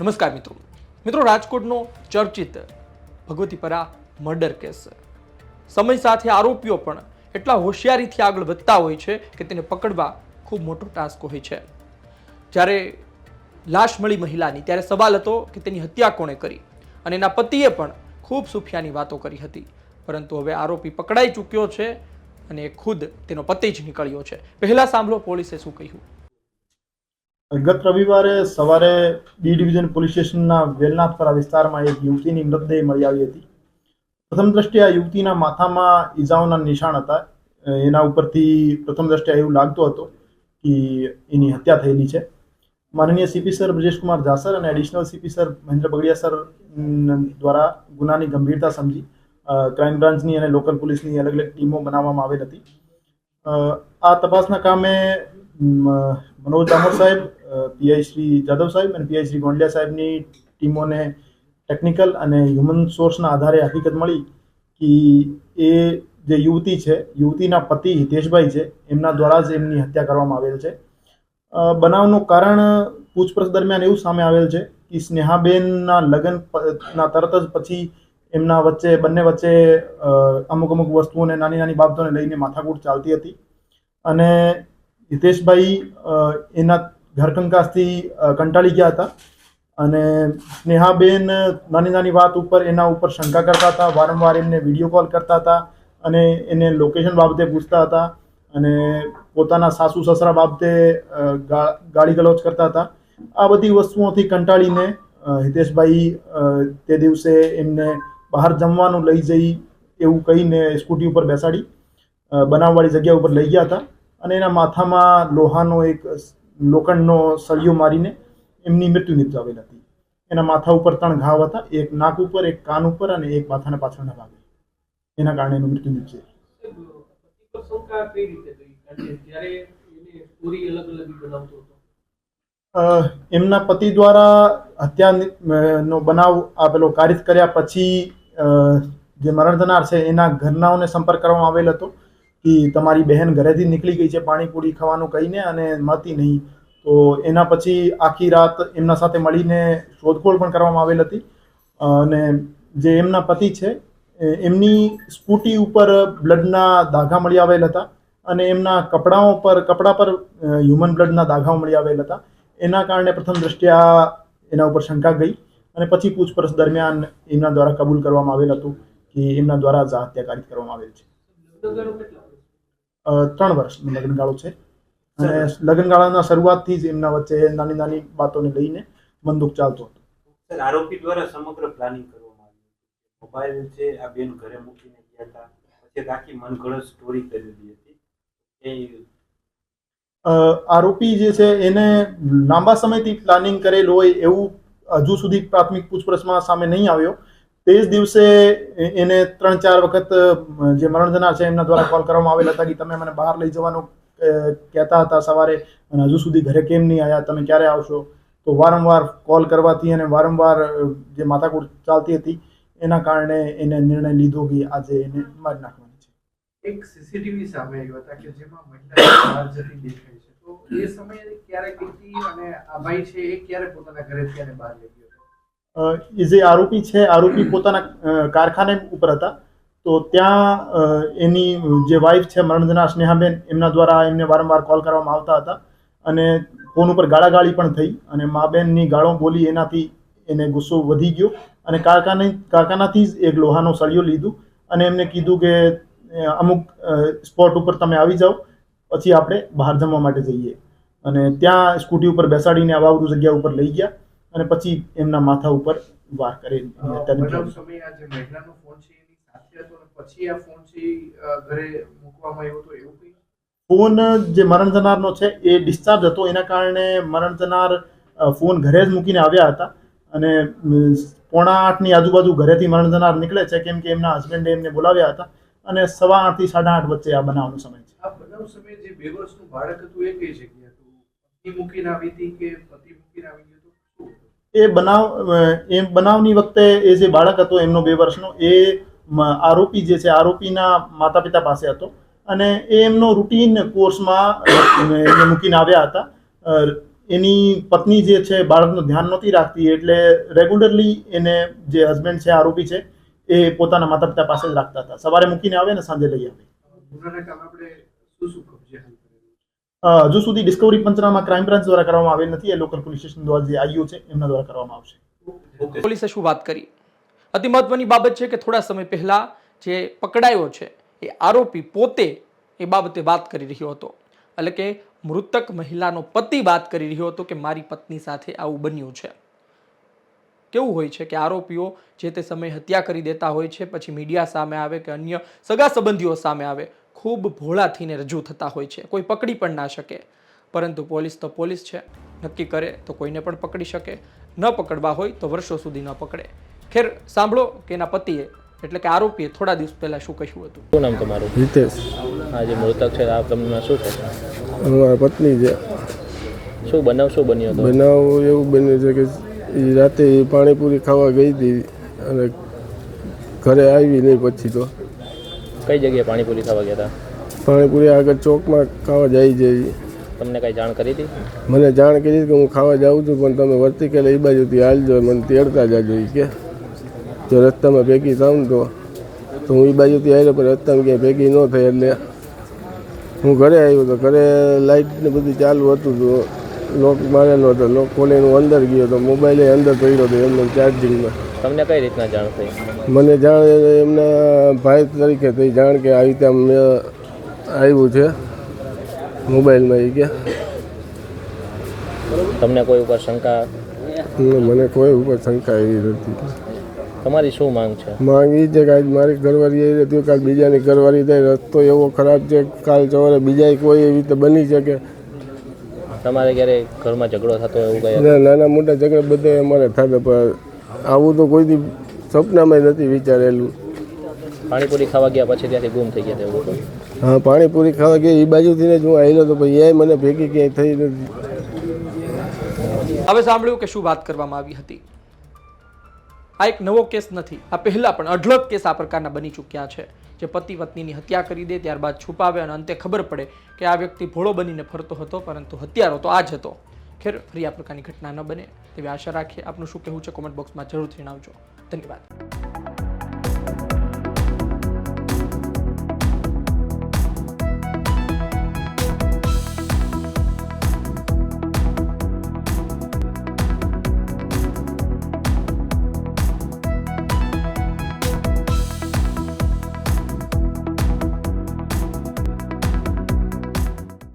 નમસ્કાર મિત્રો રાજકોટનો ચર્ચિત Bhagwatipara murder case સમય સાથે આરોપીઓ પણ એટલા હોશિયારીથી આગળ વધતા હોય છે કે તેને પકડવા ખૂબ મોટો ટાસ્ક હોય છે। જ્યારે લાશ મળી મહિલાની ત્યારે સવાલ હતો કે તેની હત્યા કોણે કરી અને એના પતિએ પણ ખૂબ સુફિયાની વાતો કરી હતી, પરંતુ હવે આરોપી પકડાઈ ચૂક્યો છે અને ખુદ તેનો પતિ જ નીકળ્યો છે। પહેલા સાંભળો પોલીસે શું કહ્યું। ગત રવિવારે સવારે બી ડિવિઝન પોલીસ સ્ટેશનના વેલનાથપરા વિસ્તારમાં એક યુવતીની મૃતદેહ મળી આવી હતી। પ્રથમ દ્રષ્ટિએ આ યુવતીના માથામાં ઈજાઓના નિશાન હતા। એના ઉપરથી પ્રથમ દ્રષ્ટિએ એવું લાગતું હતું કે એની હત્યા થયેલી છે। માનનીય સીપી સર બ્રજેશકુમાર જાસર અને additional CP sir Mahendra Bagadiya sir દ્વારા ગુનાની ગંભીરતા સમજી ક્રાઇમ બ્રાન્ચની અને લોકલ પોલીસની અલગ અલગ ટીમો બનાવવામાં આવેલ હતી। આ તપાસના કામે મનોજ દામોર સાહેબ, પીઆઈ શ્રી જાદવ સાહેબ અને પીઆઈ શ્રી ગોંડલિયા સાહેબની ટીમોને ટેકનિકલ અને હ્યુમન સોર્સના આધારે હકીકત મળી કે એ જે યુવતી છે, યુવતીના પતિ હિતેશભાઈ છે, એમના દ્વારા જ એમની હત્યા કરવામાં આવેલ છે। બનાવનું કારણ પૂછપરછ દરમિયાન એવું સામે આવેલ છે કે સ્નેહાબેનના લગ્નના તરત જ પછી એમના વચ્ચે બંને વચ્ચે અમુક વસ્તુઓને નાની નાની બાબતોને લઈને માથાકૂટ ચાલતી હતી અને હિતેશભાઈ એના ઘરકંકાસથી કંટાળી ગયા હતા અને સ્નેહાબેન નાની નાની વાત ઉપર એના ઉપર શંકા કરતા હતા। વારંવાર એમને વિડીયો કોલ કરતા હતા અને એને લોકેશન બાબતે પૂછતા હતા અને પોતાના સાસુ સસરા બાબતે ગાળી ગલોચ કરતા હતા। આ બધી વસ્તુઓથી કંટાળીને હિતેશભાઈ તે દિવસે એમને બહાર જમવાનું લઈ જઈ એવું કહીને સ્કૂટી ઉપર બેસાડી બનાવવાળી જગ્યા ઉપર લઈ ગયા હતા અને એના માથામાં લોહાનો એક લોખંડનો સળિયો મારીને એમની મૃત્યુ નિપજાવેલ હતી। એના માથા ઉપર 3 ઘાવ હતા, એક નાક ઉપર, એક કાન ઉપર અને એક માથાના પાછળના ભાગે। એના કારણે એનું મૃત્યુ નિપજેલ। એમના પતિ દ્વારા હત્યાનો બનાવ આપેલો કારિત કર્યા પછી જે મરણ થનાર છે એના ઘરનાઓને સંપર્ક કરવામાં આવેલ હતો કે તમારી બહેન ઘરેથી નીકળી ગઈ છે પાણીપુરી ખાવાનું કહીને અને મળતી નહીં। તો એના પછી આખી રાત એમના સાથે મળીને શોધખોળ પણ કરવામાં આવેલ હતી અને જે એમના પતિ છે એમની સ્કૂટી ઉપર બ્લડના દાગા મળી આવેલ હતા અને એમના કપડા પર હ્યુમન બ્લડના દાગાઓ મળી આવેલ હતા। એના કારણે પ્રથમ દ્રષ્ટિએ એના ઉપર શંકા ગઈ અને પછી પૂછપરછ દરમિયાન એમના દ્વારા કબૂલ કરવામાં આવેલ હતું કે એમના દ્વારા જ આ હત્યા કારિત કરવામાં આવેલ છે। 3 વર્ષનો લગ્નગાળો છે અને લગ્નગાળાના શરૂઆતથી જ એમના વચ્ચે નાની નાની બાતોને લઈને બંદૂક ચાલતો હતો। સર, આરોપી દ્વારા સમગ્ર પ્લાનિંગ કરવામાં આવ્યું। મોબાઈલ છે આ બેન ઘરે મૂકીને ગયા હતા, પછી આખી મનગળત સ્ટોરી કરેલી હતી। આરોપી જે છે એને લાંબા સમયથી પ્લાનિંગ કરેલ હોય એવું હજુ સુધી પ્રાથમિક પૂછપરછમાં સામે નહીં આવ્યો। તે જ દિવસે એને 3-4 વખત જે મરણ થનાર છે એમના દ્વારા કોલ કરવામાં આવેલ હતા કે તમે મને બહાર લઈ જવાનું કહેતા હતા સવારે અને હજુ સુધી ઘરે કેમ નહીં આવ્યા, તમે ક્યારે આવશો? તો વારંવાર કોલ કરવાથી અને વારંવાર જે માથાકૂટ ચાલતી હતી એના કારણે એને નિર્ણય લીધો કે આજે એને મારી નાખવાની છે। એક સીસીટીવી સામે આવ્યો હતા કે જેમાં મહિલા બહાર જતી દેખાય છે, તો એ સમયે ક્યારે ગઈ હતી અને આ ભાઈ છે એ ક્યારે પોતાના ઘરેથી અને બહાર લઈ ગયો? એ જે આરોપી છે, આરોપી પોતાના કારખાને ઉપર હતા તો ત્યાં એની જે વાઇફ છે મરણ થનાર સ્નેહાબેન એમના દ્વારા એમને વારંવાર કોલ કરવામાં આવતા હતા અને ફોન ઉપર ગાળાગાળી પણ થઈ અને મા બેનની ગાળો બોલી એનાથી એને ગુસ્સો વધી ગયો અને કારખાનાથી જ એક લોહાનો સળિયો લીધું અને એમને કીધું કે અમુક સ્પોટ ઉપર તમે આવી જાઓ, પછી આપણે બહાર જમવા માટે જઈએ અને ત્યાં સ્કૂટી ઉપર બેસાડીને આવાવરૂ જગ્યા ઉપર લઈ ગયા અને પછી એમના માથા ઉપર વાર કરી। ફોન જે મરણ થનારનો છે એ ડિસ્ચાર્જ હતો, એના કારણે મરણ થનાર ફોન ઘરે જ મૂકીને આવ્યા હતા અને 7:45ની આજુબાજુ ઘરેથી મરણ થનાર નીકળે છે કેમ કે એમના હસબન્ડે એમને બોલાવ્યા હતા અને 8:15 થી 8:30 વચ્ચે આ બનાવનો સમય છે। આ બનાવ સમયે જે 2 વર્ષનું બાળક હતું એ કઈ જગ્યાએ હતું? પત્ની મૂકીને આવી હતી કે પતિ મૂકીને આવી ગયો? એ બનાવની વખતે એ જે બાળક હતો એમનો 2 વર્ષનો એ આરોપી જે છે આરોપીના માતા પિતા પાસે હતો અને એ એમનો રૂટીન કોર્સમાં એમને મૂકીને આવ્યા હતા। એની પત્ની જે છે બાળકનું ધ્યાન નહોતી રાખતી, એટલે રેગ્યુલરલી એને જે હસબન્ડ છે આરોપી છે એ પોતાના માતા પિતા પાસે જ રાખતા હતા. સવારે મૂકીને આવે ને સાંજે લઈ આવે. ગુનાના કામ આપણે શું કબજે હાલ કરેલું? હજુ સુધી ડિસ્કવરી પંચનામા ક્રાઇમ બ્રાન્ચ દ્વારા કરવામાં આવેલ નથી. એ લોકલ પોલીસ સ્ટેશન દ્વારા જે આઈઓ છે એમના દ્વારા કરવામાં આવશે. પોલીસે શું વાત કરી? અતિ મહત્વની બાબત છે કે થોડા સમય પહેલા જે પકડાયો છે એ આરોપી પોતે એ બાબતે વાત કરી રહ્યો હતો. એટલે કે મૃતક મહિલાનો પતિ વાત કરી રહ્યો હતો કે મારી પત્ની સાથે આવું બન્યું છે. કેવું હોય છે કે આરોપીઓ જે તે સમયે હત્યા કરી દેતા હોય છે, પછી મીડિયા સામે આવે કે અન્ય સગા સંબંધીઓ સામે આવે, ખૂબ ભોળા થઈને રજૂ થતા હોય છે, કોઈ પકડી પણ ના શકે. પરંતુ પોલીસ તો પોલીસ છે, નક્કી કરે તો કોઈને પણ પકડી શકે, ન પકડવા હોય તો વર્ષો સુધી ન પકડે. ખેર, સાંભળો કે એના પતિએ એટલે કે આરોપીએ થોડા દિવસ પહેલા શું કહ્યું હતું. શું નામ તમારું? હિતેશ. આ જે મૃતક છે આ તમને શું છે? અમારા પત્ની છે. શું બનાવ શું બન્યો હતો? બનાવ એવું બન્યું છે કે એ રાતે પાણીપુરી ખાવા ગઈ હતી અને ઘરે આવી નહીં. પછી તો કઈ જગ્યાએ પાણીપુરી ખાવા ગયા હતા? પાણીપુરી આગળ ચોકમાં ખાવા જાય છે. તમને કઈ જાણ કરી હતી? મને જાણ કરી કે હું ખાવા જાઉં છું, પણ તમે વર્તિકલ એ બાજુથી હાલજો, મને તેડતા જાજો. કે જો રસ્તામાં ભેગી થાવ ને તો હું એ બાજુથી આવ્યો, પણ રસ્તામાં ક્યાંય ભેગી ન થઈ. એટલે હું ઘરે આવ્યો તો ઘરે લાઇટ ને બધું ચાલુ હતું, તો લોક મારેલો હતો. લોક ખોલીને હું અંદર ગયો તો મોબાઈલ અંદર પડ્યો હતો એમને ચાર્જિંગમાં. તમને કઈ રીતના જાણ થઈ? મને જાણ એમના ભાઈ તરીકે થઈ જાણ કે આવી રીતે મેં આવ્યું છે મોબાઈલમાં. એ કે તમને કોઈ ઉપર શંકા? મને કોઈ ઉપર શંકા એવી નથી. તમારી શું માંગ છે? માંગ એ છે કે આજ મારી ઘરવાળી આવી હતી, કાલ બીજાની ઘરવાળી થાય. રસ્તો એવો ખરાબ છે, કાલ સવારે બીજા કોઈ એવી રીતે બની શકે. તમારે ક્યારે ઘરમાં ઝઘડો થતો એવું કઈ? નાના મોટા ઝઘડા બધા અમારે થતા, પણ આવું તો કોઈથી સપનામાં નથી વિચારેલું. પાણીપુરી ખાવા ગયા પછી ત્યાંથી ગુમ થઈ ગયા એવું હતું? હા, પાણીપુરી ખાવા ગયા એ બાજુથી જ હું આવેલો તો પછી એ મને ભેગી ક્યાંય થઈ નથી. હવે સાંભળ્યું કે શું વાત કરવામાં આવી હતી. આ એક નવો કેસ નથી, આ પહેલા પણ અઢળક કેસ આ પ્રકારના બની ચૂક્યા છે, જે પતિ પત્નીની હત્યા કરી દે, ત્યારબાદ છુપાવે અને અંતે ખબર પડે કે આ વ્યક્તિ ભોળો બનીને ફરતો હતો, પરંતુ હત્યારો તો આ જ હતો. ખેર, ફરી આ પ્રકારની ઘટના ન બને તેવી આશા રાખીએ. આપનું શું કહેવું છે કોમેન્ટ બોક્સમાં જરૂરથી જણાવજો. ધન્યવાદ.